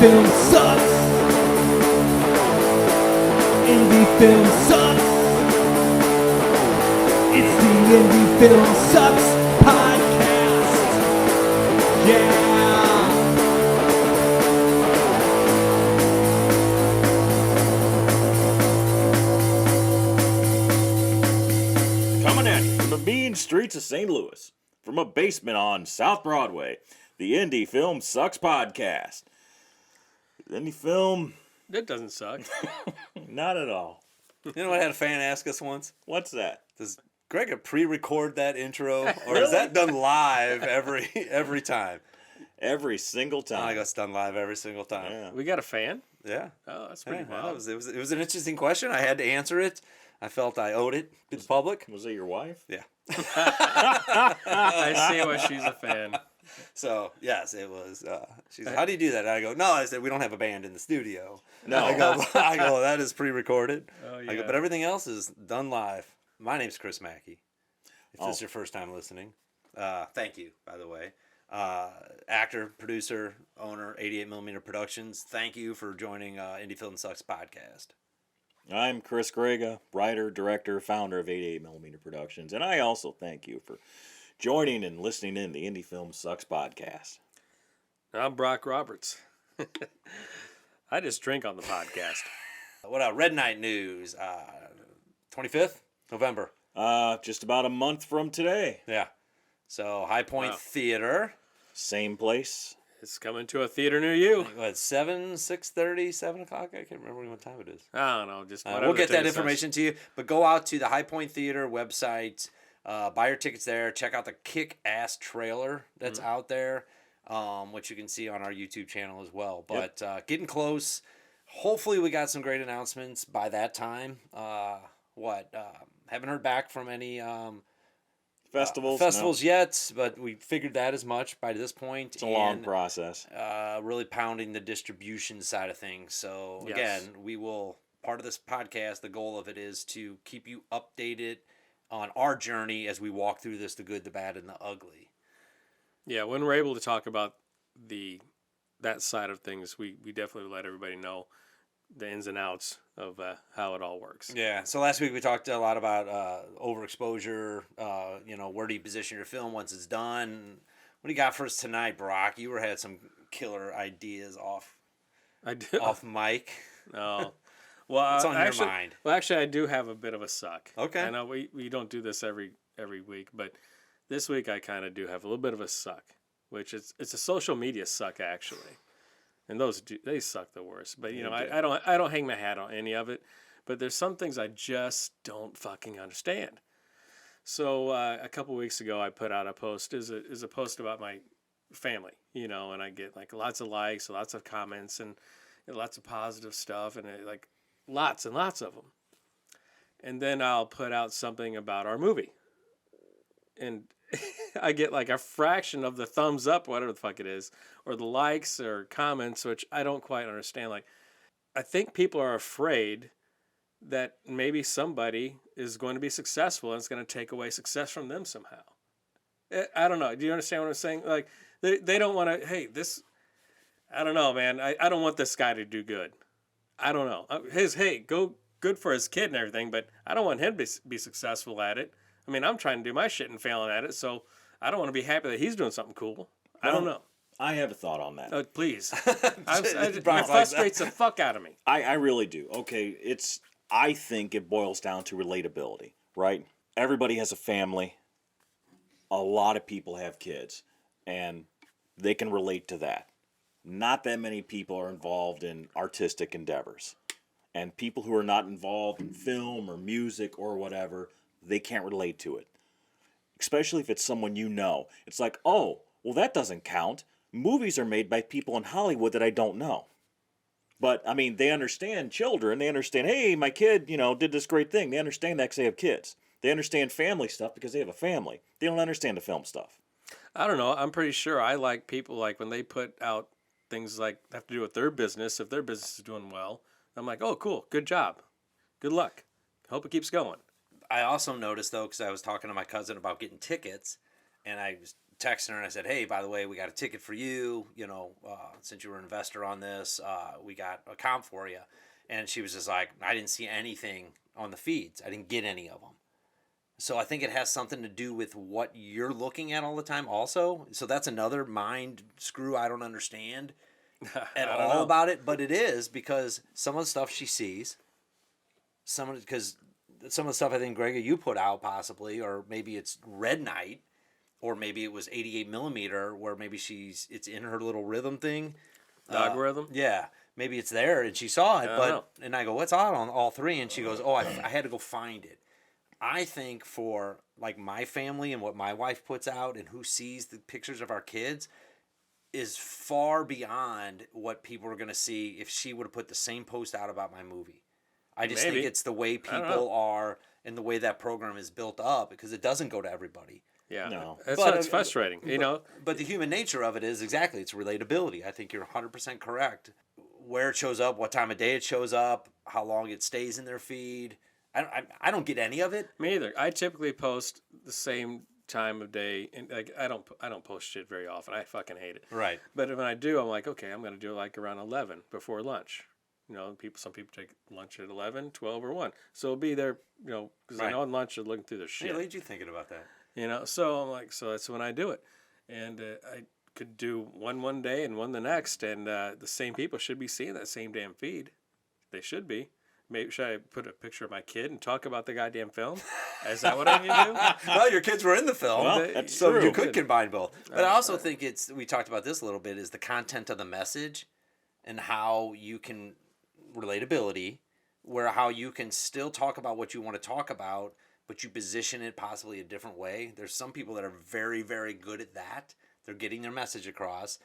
film sucks. Indie film sucks. It's the Indie Film Sucks podcast. Yeah. Coming at you from the mean streets of St. Louis, from a basement on South Broadway, the Indie Film Sucks podcast. Indie film, That doesn't suck. not at all. You know what I had a fan ask us once? What's that? Does Greg pre-record that intro, or is that done live every time? Every single I time. guess it's done live every single time. Yeah. We got a fan? Yeah. Oh, that's pretty Yeah, wild. it was an interesting question. I had to answer it. I felt I owed it to the public. Was it your wife? Yeah. I see why she's a fan. So yes, it was. She's like, "How do you do that?" And I go, "No," I said, "We don't have a band in the studio." No. I go, "That is pre-recorded." Oh, I go, yeah. "But everything else is done live." My name's Chris Mackey. If this is Oh. your first time listening, thank you, by the way. Actor, producer, owner, 88mm Productions. Thank you for joining Indie Film Sucks podcast. I'm Chris Grega, writer, director, founder of 88mm Productions, and I also thank you for joining and listening in the Indie Film Sucks podcast. I'm Brock Roberts. I just drink on the podcast. What Red Night News, 25th November. Just about a month from today. Yeah. So High Point Wow. Theater. Same place. It's coming to a theater near you. What, 6:30, 7 o'clock? I can't remember what time it is. I don't know. Just whatever We'll get the that ticket says. information to you. But go out to the High Point Theater website, buy your tickets there. Check out the kick-ass trailer that's out there, which you can see on our YouTube channel as well. But getting close. Hopefully we got some great announcements by that time. Haven't heard back from any Festivals? yet, but we figured that as much by this point. It's a long And, process. really pounding the distribution side of things. So Yes. again, we will, part of this podcast, the goal of it is to keep you updated on our journey as we walk through this, the good, the bad, and the ugly. Yeah, when we're able to talk about that side of things, we definitely let everybody know the ins and outs of how it all works. Yeah. So last week we talked a lot about overexposure. Where do you position your film once it's done? What do you got for us tonight, Brock? You had some killer ideas off I do. mic. No. Well, What's on your actually, mind? Well, actually, I do have a bit of a suck. Okay. I know we don't do this every week, but this week I kind of do have a little bit of a suck, which it's a social media suck actually, and they suck the worst. But I don't hang my hat on any of it, but there's some things I just don't fucking understand. So a couple weeks ago, I put out a post is a post about my family, and I get like lots of likes, lots of comments, and lots of positive stuff, and lots and lots of them. And then I'll put out something about our movie, and I get like a fraction of the thumbs up, whatever the fuck it is, or the likes or comments, which I don't quite understand. Like, I think people are afraid that maybe somebody is going to be successful and it's going to take away success from them somehow. I don't know. Do you understand what I'm saying? Like, they don't want to, I don't know, man. I don't want this guy to do good. I don't know. Go good for his kid and everything, but I don't want him to be successful at it. I mean, I'm trying to do my shit and failing at it, so I don't want to be happy that he's doing something cool. I don't know. I have a thought on that. Please. It Brock frustrates the fuck out of me. I really do. Okay, I think it boils down to relatability, right? Everybody has a family. A lot of people have kids, and they can relate to that. Not that many people are involved in artistic endeavors. And people who are not involved in film or music or whatever, they can't relate to it. Especially if it's someone you know. It's like, oh, well, that doesn't count. Movies are made by people in Hollywood that I don't know. But, I mean, they understand children. They understand, hey, my kid, did this great thing. They understand that because they have kids. They understand family stuff because they have a family. They don't understand the film stuff. I don't know. I'm pretty sure I like people like when they put out things like have to do with their business. If their business is doing well, I'm like, oh, cool. Good job. Good luck. Hope it keeps going. I also noticed, though, because I was talking to my cousin about getting tickets, and I was texting her and I said, hey, by the way, we got a ticket for you. Since you were an investor on this, we got a comp for you. And she was just like, I didn't see anything on the feeds. I didn't get any of them. So I think it has something to do with what you're looking at all the time also. So that's another mind screw I don't understand at all about it. But it is because some of the stuff she sees, because some of the stuff I think, Greg, you put out possibly, or maybe it's Red Night, or maybe it was 88 millimeter, where maybe it's in her little rhythm thing. Algorithm? Yeah. Maybe it's there and she saw it, and I go, what's on all three? And she goes, oh, I had to go find it. I think for like my family and what my wife puts out and who sees the pictures of our kids is far beyond what people are going to see if she would have put the same post out about my movie. I just think it's the way people are and the way that program is built up, because it doesn't go to everybody. Yeah, No. it's frustrating, But the human nature of it is exactly, it's relatability. I think you're 100% correct. Where it shows up, what time of day it shows up, how long it stays in their feed. I don't get any of it. Me either. I typically post the same time of day, and like I don't post shit very often. I fucking hate it. Right. But when I do, I'm like, okay, I'm gonna do it like around 11 before lunch. Some people take lunch at 11, 12, or 1. So it'll be there, because I know on lunch they're looking through their shit. Hey, lead you thinking about that. So I'm like, so that's when I do it, and I could do one day and one the next, and the same people should be seeing that same damn feed. They should be. Maybe should I put a picture of my kid and talk about the goddamn film? Is that what I need to do? Well, your kids were in the film, Well, that's so true. you could combine both. But I also think we talked about this a little bit, is the content of the message and how you can, relatability, how you can still talk about what you want to talk about, but you position it possibly a different way. There's some people that are very, very good at that. They're getting their message across.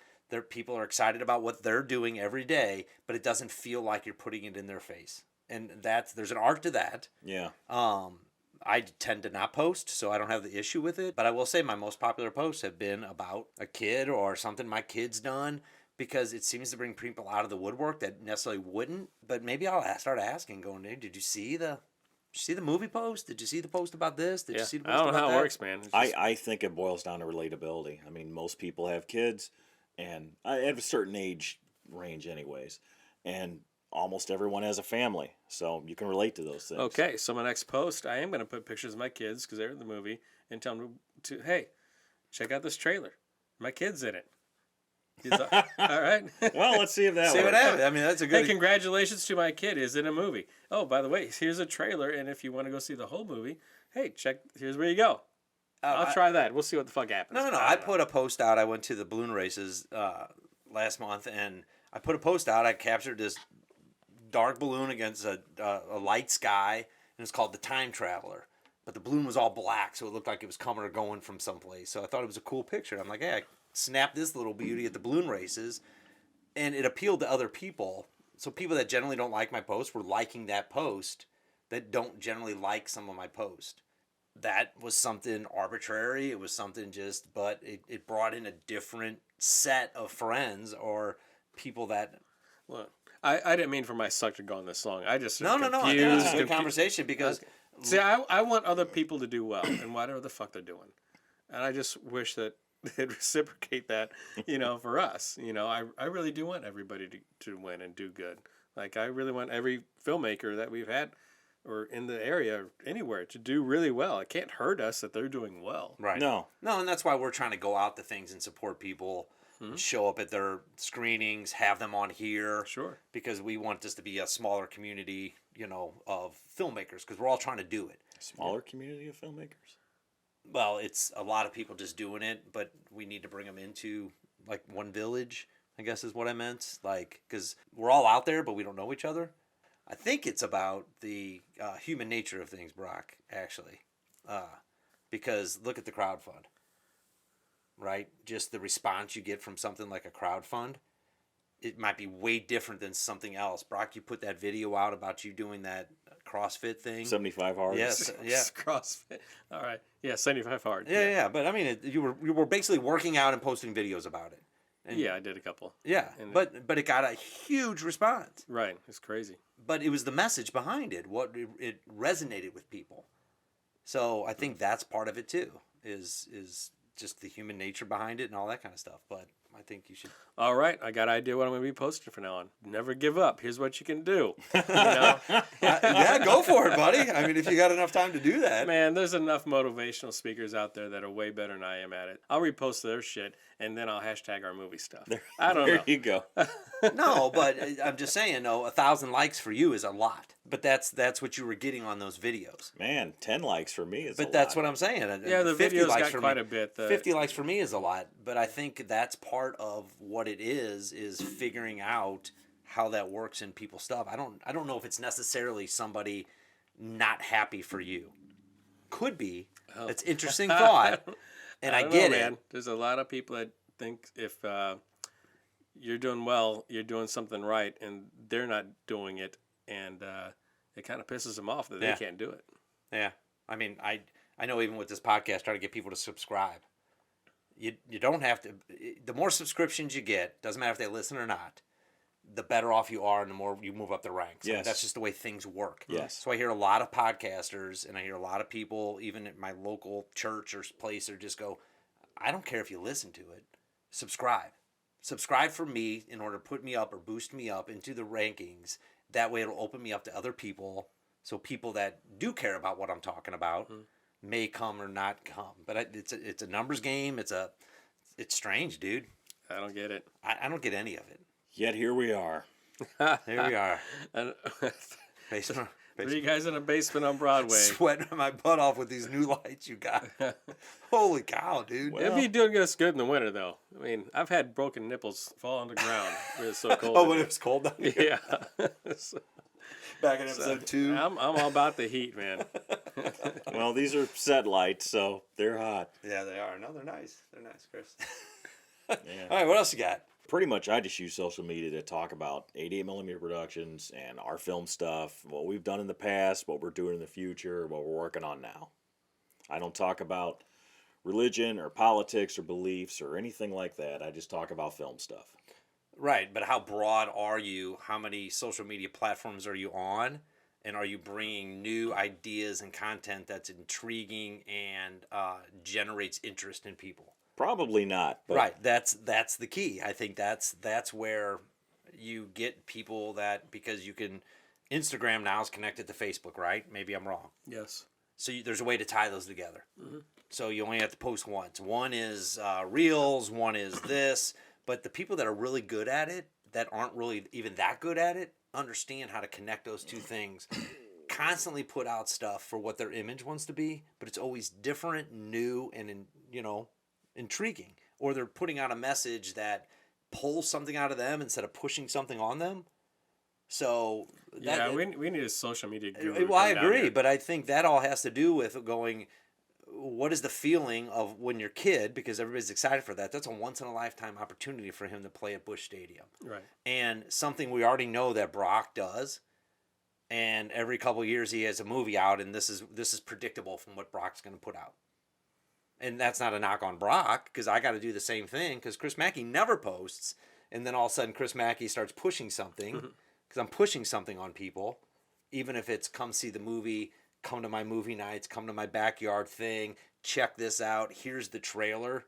People are excited about what they're doing every day, but it doesn't feel like you're putting it in their face. And there's an art to that. Yeah. I tend to not post, so I don't have the issue with it. But I will say my most popular posts have been about a kid or something my kid's done, because it seems to bring people out of the woodwork that necessarily wouldn't. But maybe I'll start asking, going, hey, did you see the movie post? Did you see the post about this? Did you see the post I don't about know how that? it works, man. It's just- I think it boils down to relatability. I mean, most people have kids, and I have a certain age range anyways. And almost everyone has a family, so you can relate to those things. Okay, so my next post, I am going to put pictures of my kids because they're in the movie and tell them hey, check out this trailer. My kid's in it. He's like, all right. Well, let's see if that See works. what happens. I mean, that's a Hey, good. congratulations to my kid is in a movie. Oh, by the way, here's a trailer, and if you want to go see the whole movie, hey, here's where you go. I'll try that. We'll see what the fuck happens. No. I put a post out. I went to the balloon races last month, and I put a post out. I captured this dark balloon against a light sky, and it's called the Time Traveler. But the balloon was all black, so it looked like it was coming or going from someplace. So I thought it was a cool picture. I'm like, hey, I snapped this little beauty at the balloon races, and it appealed to other people. So people that generally don't like my post were liking that post that don't generally like some of my post. That was something arbitrary. It was something but it brought in a different set of friends or people that... Well, I didn't mean for my suck to go on this long. I just No. I think it's a good conversation because... See, I want other people to do well and whatever the fuck they're doing. And I just wish that they'd reciprocate that, for us. I really do want everybody to win and do good. Like, I really want every filmmaker that we've had or in the area or anywhere to do really well. It can't hurt us that they're doing well. Right. No, and that's why we're trying to go out to things and support people, show up at their screenings, have them on here. Sure. Because we want this to be a smaller community, of filmmakers, because we're all trying to do it. smaller community of filmmakers. Well, it's a lot of people just doing it, but we need to bring them into like one village, I guess is what I meant. Like, because we're all out there, but we don't know each other. I think it's about the human nature of things, Brock, actually. Because look at the crowdfund, right? Just the response you get from something like a crowdfund, it might be way different than something else. Brock, you put that video out about you doing that CrossFit thing. 75 hard. Yes, yeah. CrossFit. All right. Yeah, 75 hard. Yeah. But I mean, you were basically working out and posting videos about it. And, Yeah, I did a couple. Yeah, And- but it got a huge response. Right. It's crazy. But it was the message behind it. It resonated with people. So I think that's part of it too. Is just the human nature behind it and all that kind of stuff. But I think you should. All right, I got an idea what I'm going to be posting from now on. Never give up. Here's what you can do. You know? Yeah, go for it, buddy. I mean, if you got enough time to do that. Man, there's enough motivational speakers out there that are way better than I am at it. I'll repost their shit, and then I'll hashtag our movie stuff. I don't know. There you go. No, but I'm just saying, though, 1,000 likes for you is a lot. But that's what you were getting on those videos. Man, 10 likes for me is But a that's lot. what I'm saying. Yeah, the 50 videos likes got for quite me, a bit. 50 likes for me is a lot, but I think that's part of what it is figuring out how that works in people's stuff. I don't know if it's necessarily somebody not happy for you. Could be. Oh. It's interesting thought, and I don't get know, it. man. There's a lot of people that think if you're doing well, you're doing something right, and they're not doing it, and it kind of pisses them off that Yeah. they can't do it. Yeah, I mean, I know even with this podcast, trying to get people to subscribe. You don't have to. The more subscriptions you get, doesn't matter if they listen or not, the better off you are, and the more you move up the ranks. I mean, Yes. that's just the way things work. Yes. So I hear a lot of podcasters, and I hear a lot of people, even at my local church or place, or just go, I don't care if you listen to it. Subscribe. Subscribe for me in order to put me up or boost me up into the rankings. That way it'll open me up to other people. So people that do care about what I'm talking about may come or not come. But it's a numbers game. It's strange, dude. I don't get it. I don't get any of it. Yet here we are. Here we are. And Basement. three guys in a basement on Broadway. Sweating my butt off with these new lights you got. Holy cow, dude. It'd be doing us good in the winter, though. I mean, I've had broken nipples fall on the ground. It's so cold. Oh, when it was cold down here. Yeah. So, Back in episode 2. I'm all about the heat, man. Well, these are set lights, so they're hot. Yeah, they are. No, they're nice. They're nice, Chris. Yeah. All right, what else you got? Pretty much, I just use social media to talk about 88mm productions and our film stuff, what we've done in the past, what we're doing in the future, what we're working on now. I don't talk about religion or politics or beliefs or anything like that. I just talk about film stuff. Right, but how broad are you? How many social media platforms are you on? And are you bringing new ideas and content that's intriguing and generates interest in people? Probably not. But Right, that's the key. I think that's where you get people that, because you can, Instagram now is connected to Facebook, right? Maybe I'm wrong. Yes. So there's a way to tie those together. So you only have to post once. One is Reels, one is this. But the people that are really good at it, that aren't really even that good at it, understand how to connect those two things. Constantly put out stuff for what their image wants to be, but it's always different, new, and intriguing. Or they're putting out a message that pulls something out of them instead of pushing something on them. So Yeah, we need a social media guru. to well, I come down agree, here. but I think that all has to do with going, what is the feeling of when you're a kid, because everybody's excited for that. That's a once-in-a-lifetime opportunity for him to play at Busch Stadium. Right. And something we already know that Brock does, and every couple of years he has a movie out, and this is predictable from what Brock's going to put out. And that's not a knock on Brock, because I got to do the same thing, because Chris Mackey never posts, and then all of a sudden Chris Mackey starts pushing something, because I'm pushing something on people, even if it's come see the movie, come to my movie nights, come to my backyard thing, check this out, here's the trailer,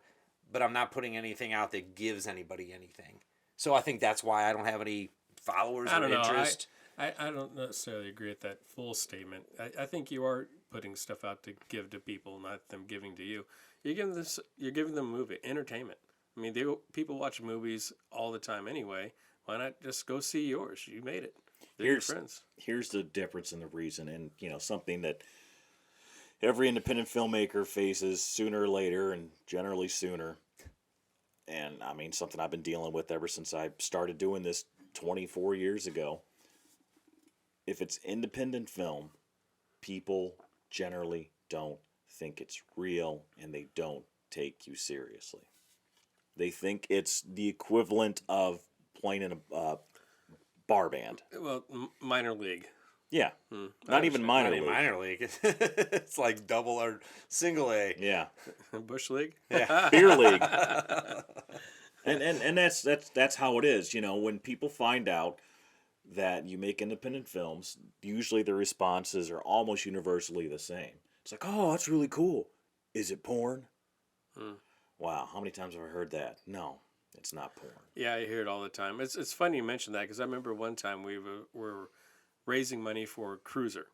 but I'm not putting anything out that gives anybody anything. So I think that's why I don't have any followers I or don't know. interest. I don't necessarily agree with that full statement. I think you are putting stuff out to give to people, not them giving to you. You're giving them movie entertainment. I mean, people watch movies all the time anyway. Why not just go see yours? You made it. They're your friends. Here's the difference in the reason, and something that every independent filmmaker faces sooner or later, and generally sooner. And I mean, something I've been dealing with ever since I started doing this 24 years ago. If it's independent film, people generally don't think it's real, and they don't take you seriously. They think it's the equivalent of playing in a bar band. Well, minor league. Yeah, not even minor Not even league. minor league. It's like double or single A. Yeah, Bush league. Yeah. beer league. And that's how it is. When people find out that you make independent films, usually the responses are almost universally the same. It's like, oh, that's really cool. Is it porn? Wow, how many times have I heard that? No, it's not porn. Yeah, I hear it all the time. It's funny you mentioned that because I remember one time we were raising money for Cruiser,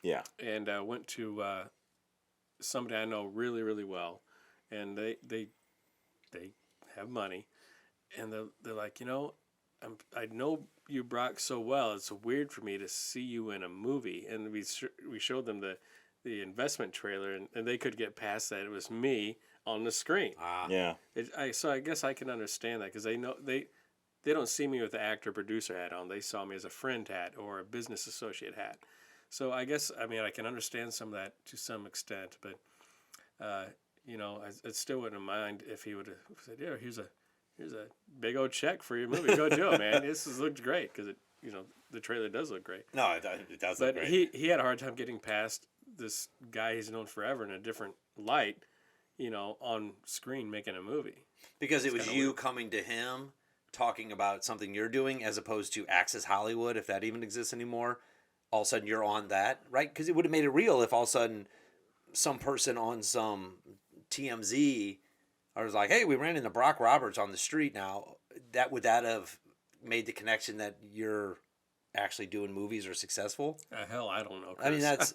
Yeah. and went to somebody I know really really well, and they have money, and they're like, I know you, Brock, so well. It's weird for me to see you in a movie, and we showed them the investment trailer, and they could get past that. It was me on the screen. Yeah. So I guess I can understand that because they know they don't see me with the actor producer hat on. They saw me as a friend hat or a business associate hat. So I guess I can understand some of that to some extent, but I still wouldn't mind if he would have said, "Yeah, here's a big old check for your movie. Go do it, man. This looked great," because the trailer does look great. No, it does look But great. he had a hard time getting past this guy he's known forever in a different light, on screen making a movie. Because it was kinda you weird. coming to him talking about something you're doing as opposed to Access Hollywood, if that even exists anymore. All of a sudden you're on that, right? Because it would have made it real if all of a sudden some person on some TMZ was like, hey, we ran into Brock Roberts on the street now. Would that have made the connection that you're actually doing movies or successful? Hell, I don't know, Chris. I mean, that's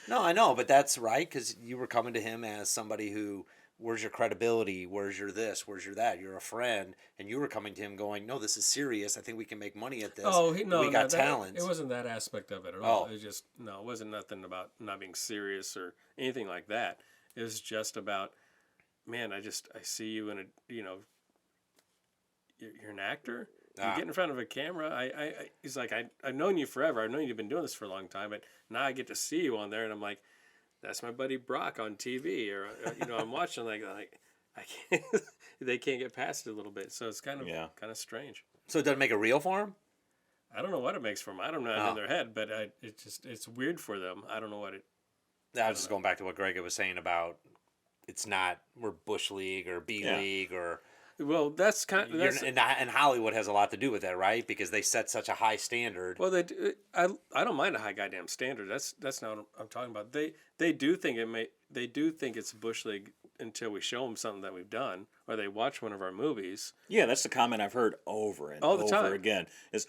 no, I know, but that's right because you were coming to him as somebody who, where's your credibility? Where's your this? Where's your that? You're a friend, and you were coming to him going, no, this is serious. I think we can make money at this. We got talent. It wasn't that aspect of it at all. It was just it wasn't nothing about not being serious or anything like that. It was just about, man, I see you in a you're an actor. You get in front of a camera. He's like, I've known you forever. I've known you've been doing this for a long time, but now I get to see you on there, and I'm like, that's my buddy Brock on TV, or I'm watching like I can't. They can't get past it a little bit, so it's kind of strange. So it doesn't make it real for him? I don't know what it makes for them. I don't know in their head, but it's weird for them. I don't know what it. I was just going back to what Greg was saying about it's not we're Bush League or B League or. Well, that's kind of and Hollywood has a lot to do with that, right? Because they set such a high standard. Well, they do, I don't mind a high goddamn standard. That's not what I'm talking about. They do think it's Bush League until we show them something that we've done or they watch one of our movies. Yeah, that's the comment I've heard over and All the over time. again. Is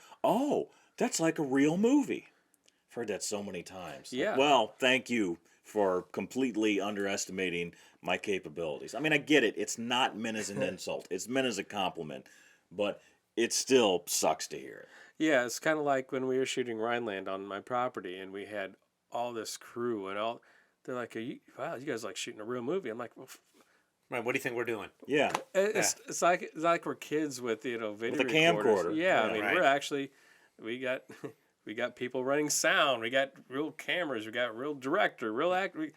that's like a real movie. I've heard that so many times. Like, Yeah. well, thank you for completely underestimating my capabilities. I mean, I get it. It's not meant as an insult. It's meant as a compliment, but it still sucks to hear it. Yeah, it's kind of like when we were shooting Rhineland on my property and we had all this crew and all. They're like, wow, you guys like shooting a real movie. I'm like, well, Right, what do you think we're doing? Yeah. it's like we're kids with video With a recorders. camcorder. Yeah, I Yeah, mean right. we're actually we got people running sound. We got real cameras. We got real director, real actor.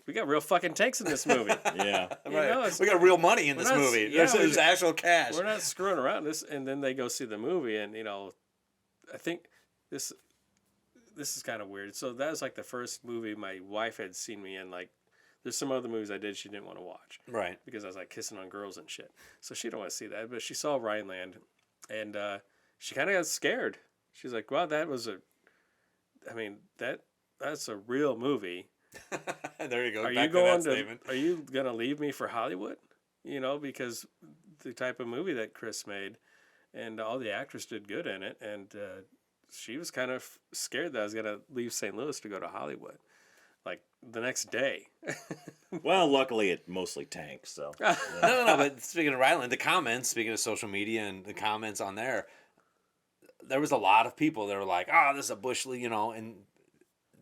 We got real fucking takes in this movie. Yeah. You know, We got real money in this not- movie. yeah, There's actual cash. We're not screwing around. And then they go see the movie, and I think this is kind of weird. So that was like the first movie my wife had seen me in. Like, there's some other movies I did she didn't want to watch. Right. Because I was like kissing on girls and shit. So she don't want to see that. But she saw Rhineland, and she kind of got scared. She's like, "Wow, that's a real movie. There you go. Are Back you going to that statement. Are you gonna leave me for Hollywood? Because the type of movie that Chris made, and all the actors did good in it, and she was kind of scared that I was gonna leave St. Louis to go to Hollywood, like the next day. Well, luckily it mostly tanks, so. No. But speaking of Ryland, the comments, speaking of social media and the comments on there was a lot of people that were like, this is a Bush League, and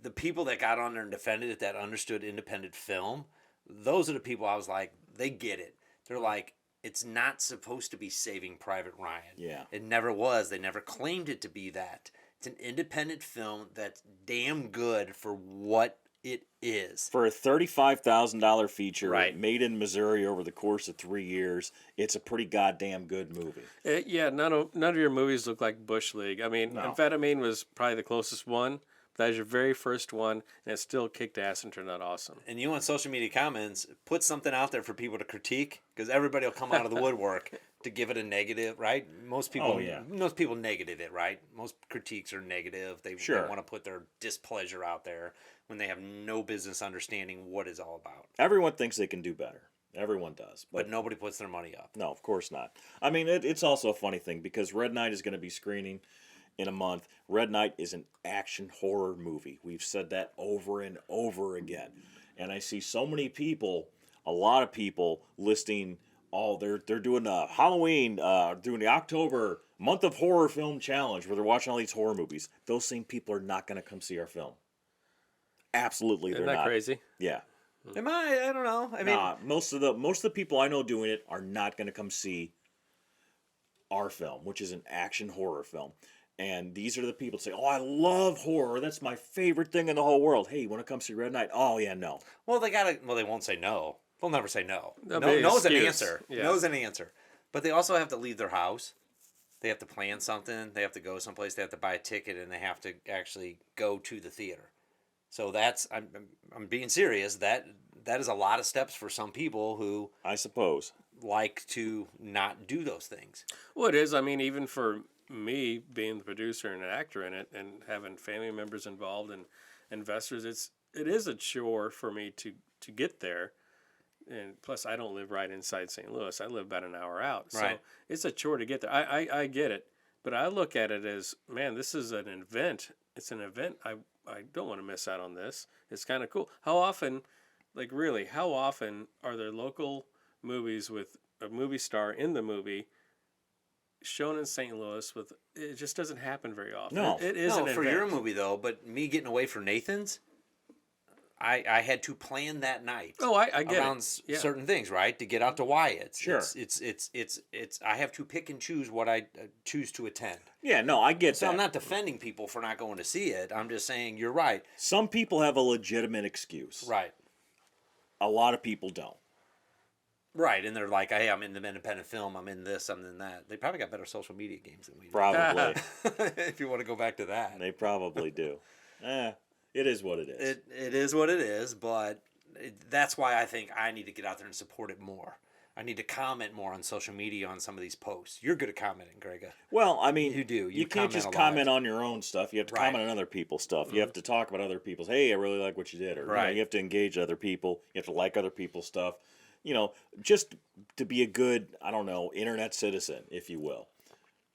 the people that got on there and defended it, that understood independent film, those are the people I was like, they get it. They're like, it's not supposed to be Saving Private Ryan. Yeah. It never was. They never claimed it to be that. It's an independent film that's damn good for what it is. For a $35,000 feature Right. made in Missouri over the course of 3 years, it's a pretty goddamn good movie. Yeah, none of your movies look like Bush League. I mean, No. Amphetamine was probably the closest one. That was your very first one, and it still kicked ass and turned out awesome. And you on social media comments, put something out there for people to critique, because everybody will come out of the woodwork to give it a negative, right? Most people, most people negative it, right? Most critiques are negative. They want to put their displeasure out there when they have no business understanding what it's all about. Everyone thinks they can do better. Everyone does. but nobody puts their money up. No, of course not. I mean, it's also a funny thing because Red Knight is going to be screening in a month. Red Knight is an action horror movie. We've said that over and over again. And I see so many people, a lot of people listing, they're doing a Halloween, doing the October month of horror film challenge where they're watching all these horror movies. Those same people are not going to come see our film. Absolutely, Isn't they're that not. crazy? Yeah. Am I? I don't know. I mean, Nah, most of the people I know doing it are not going to come see our film, which is an action horror film. And these are the people that say, "Oh, I love horror. That's my favorite thing in the whole world." Hey, you want to come see Red Knight? Oh yeah, no. well, they won't say no. They'll never say no. That'll No, be an no's an excuse. answer. Yeah. No's an answer. But they also have to leave their house. They have to plan something. They have to go someplace. They have to buy a ticket, and they have to actually go to the theater. So I'm being serious. That is a lot of steps for some people who I suppose. like to not do those things. Well, it is. I mean, even for me being the producer and an actor in it, and having family members involved and investors, it is a chore for me to get there. And plus, I don't live right inside St. Louis. I live about an hour out, so Right. it's a chore to get there. I get it, but I look at it as, man, this is an event. It's an event. I don't want to miss out on this. It's kind of cool. How often, like really, how often are there local movies with a movie star in the movie shown in St. Louis? With it just doesn't happen very often. No. It is No, an for event. your movie though. But me getting away from Nathan's, I had to plan that night. Oh, I get around it. Yeah. certain things, right? To get out to Wyatt's. Sure. It's I have to pick and choose what I choose to attend. Yeah, no, I get So that. I'm not defending people for not going to see it. I'm just saying you're right. Some people have a legitimate excuse. Right. A lot of people don't. Right. And they're like, hey, I'm in the independent film. I'm in this. I'm in that. They probably got better social media games than we do. Probably. If you want to go back to that. They probably do. It is what it is. It is what it is, but that's why I think I need to get out there and support it more. I need to comment more on social media on some of these posts. You're good at commenting, Grega. Well, I mean, You do. You You can't just comment a lot. comment on your own stuff. You have to Right. comment on other people's stuff. You have to talk about other people's. Hey, I really like what you did. Or Right. you have to engage other people. You have to like other people's stuff. Just to be a good, I don't know, internet citizen, if you will.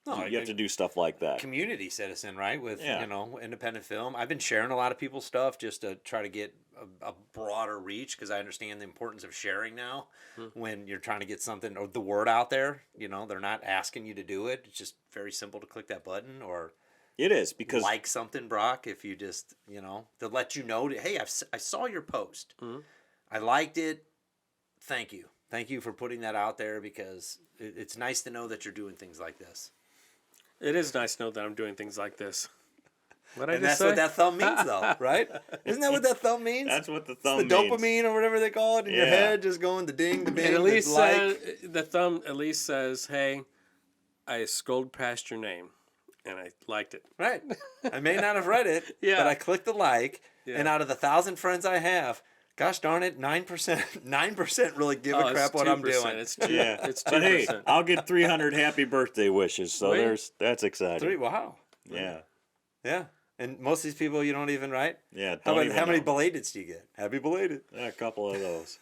No, You have to do stuff like that. community citizen, right? With Yeah. independent film. I've been sharing a lot of people's stuff just to try to get a broader reach because I understand the importance of sharing now. When you're trying to get something or the word out there, they're not asking you to do it. It's just very simple to click that button or It is because like something, Brock. If you just to let you know, hey, I saw your post. I liked it. Thank you for putting that out there because it's nice to know that you're doing things like this. It is nice to know that I'm doing things like this. What I And just that's say? what that thumb means, though, right? Isn't that what that thumb means? that's what the It's thumb the means. dopamine or whatever they call it in your Yeah. head, just going the ding, the bing, It at least the like. the thumb at least says, "Hey, I scrolled past your name, and I liked it." Right. I may not have read it, Yeah. but I clicked the like, Yeah. and out of the 1,000 friends I have, gosh darn it, 9% really give a it's crap what I'm 2%. doing. It's 2. Yeah, It's but hey, 2%. I'll get 300 happy birthday wishes. So Wait. that's exciting. Wow. Yeah, Yeah. And most of these people you don't even write. yeah. How don't even many know. belateds do you get? Happy belated. Yeah, a couple of those.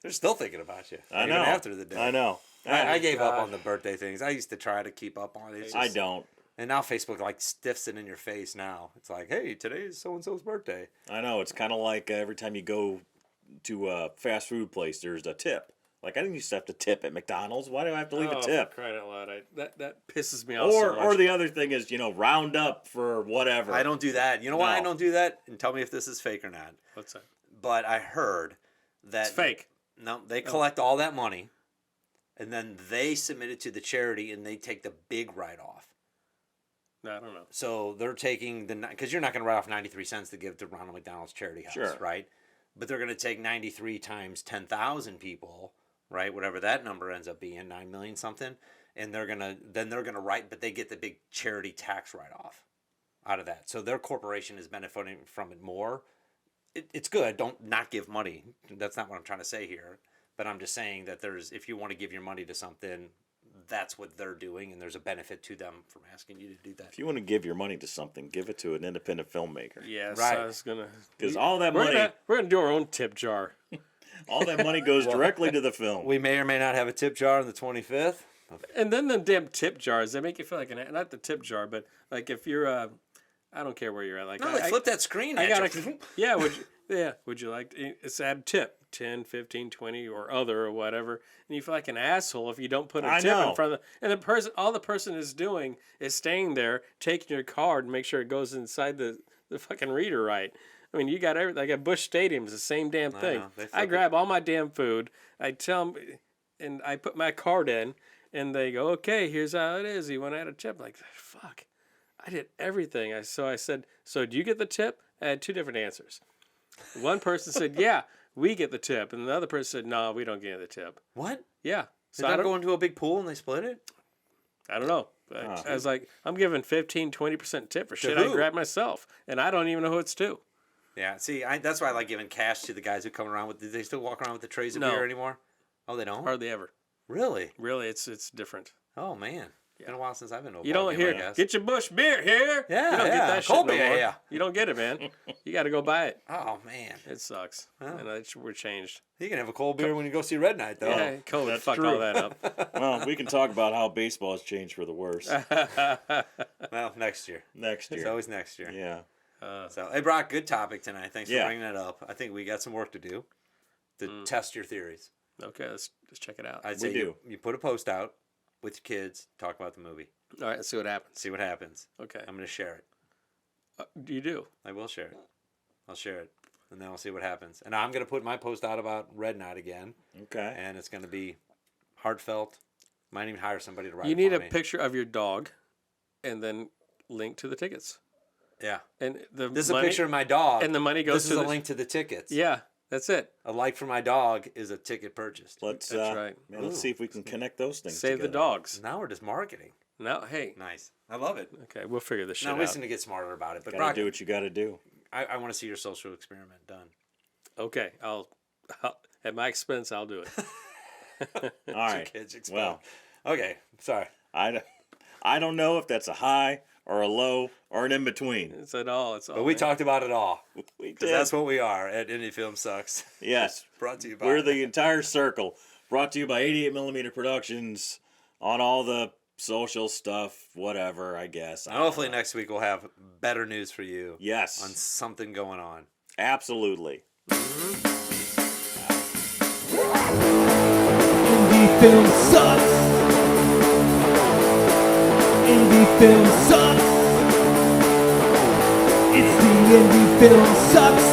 They're still thinking about you. I even know. after the day. I know. I gave up God. on the birthday things. I used to try to keep up on it. It's I just- don't. And now Facebook like stiffs it in your face now. It's like, hey, today's so and so's birthday. I know. It's kind of like every time you go to a fast food place, there's a tip. Like I didn't used to have to tip at McDonald's. Why do I have to leave Oh, a for tip? crying out loud! That pisses me off. Or so much. the other thing is, round up for whatever. I don't do that. You know why I No. don't do that? And tell me if this is fake or not. What's that? But I heard that It's fake. No, they collect all that money, and then they submit it to the charity, and they take the big write off. No, I don't know. So they're taking because you're not going to write off 93 cents to give to Ronald McDonald's Charity House, Sure. right? But they're going to take 93 times 10,000 people, right? Whatever that number ends up being, 9 million something, and they're gonna write, but they get the big charity tax write off out of that. So their corporation is benefiting from it more. It's good. Don't not give money. That's not what I'm trying to say here. But I'm just saying that if you want to give your money to something, that's what they're doing, and there's a benefit to them from asking you to do that. If you want to give your money to something, give it to an independent filmmaker. Yes, Right. I was gonna. Because all that We're money. gonna do our own tip jar. All that money goes directly to the film. We may or may not have a tip jar on the 25th. And then the damn tip jars, they make you feel like not the tip jar, but like if you're I don't care where you're at. Like No, they flip that screen at you. Yeah, would you like to, it's add tip 10, 15, 20 or other or whatever, and you feel like an asshole if you don't put a I tip know. in front of and the person is doing is staying there, taking your card and make sure it goes inside the fucking reader right. I mean, you got everything. Like at Busch Stadium, it's the same damn thing. know, they I flip it. grab all my damn food. I tell them, and I put my card in, and they go, "Okay, here's how it is. You want to add a tip?" Like, fuck, I did everything. So I said, "So do you get the tip?" I had two different answers. One person said, "Yeah, we get the tip," and the other person said, "No, we don't get the tip." What? Yeah, Did so I that don't, go into a big pool and they split it? I don't know. I was like, I'm giving 15, 20% tip for shit I who? grabbed myself, and I don't even know who it's to. Yeah, see, that's why I like giving cash to the guys who come around with. Do they still walk around with the trays of No. beer anymore? Oh, they don't? Hardly ever. Really? Really, it's different. Oh, man. It's been a while since I've been to a You ball don't game, I hear, guess. get your Busch beer here. Yeah, you don't yeah, get that cold shit no beer, more. yeah. You don't get it, man. You got to go buy it. Oh, man. It sucks. Oh. And we're changed. You can have a cold beer when you go see Red Night, though. Yeah, COVID that's fucked true. all that up. Well, we can talk about how baseball has changed for the worse Well, next year. next It's year. always next year. Yeah. So, hey, Brock, good topic tonight. Thanks for Yeah. bringing that up. I think we got some work to do to test your theories. Okay, let's check it out. I'd We say do. you put a post out with your kids, talk about the movie, All right, let's see what happens. see what happens. Okay. I'm going to share it. You do? I will share it. I'll share it, and then we'll see what happens. And I'm going to put my post out about Red Night again, Okay. and it's going to be heartfelt. Might even hire somebody to write You it need for a me. picture of your dog, and then link to the tickets. Yeah. And the This is money, a picture of my dog. and the money goes This to is a the link to the tickets. Yeah, that's it. A like for my dog is a ticket purchased. Let's That's right. man, let's Ooh. see if we can connect those things. Save the together. dogs. Now we're just marketing. Now, hey, Nice. I love it. okay, we'll figure this shit Now out. listen to get smarter about it. But Gotta Brock, do what you got to do. I want to see your social experiment done. Okay, I'll at my expense, I'll do it. All Your right. kids expel. Well, Okay. Sorry. I don't know if that's a high or a low or an in between. It's at all. It's all. But we man. talked about it all. We Because did. that's what we are at Indie Film Sucks. Yes. Brought to you by We're the entire circle. Brought to you by 88mm Productions on all the social stuff, whatever, I guess. I And don't hopefully know. next week we'll have better news for you on Yes. something going on. Absolutely. Indie film sucks. Indie film sucks. It's the Indie Film Sucks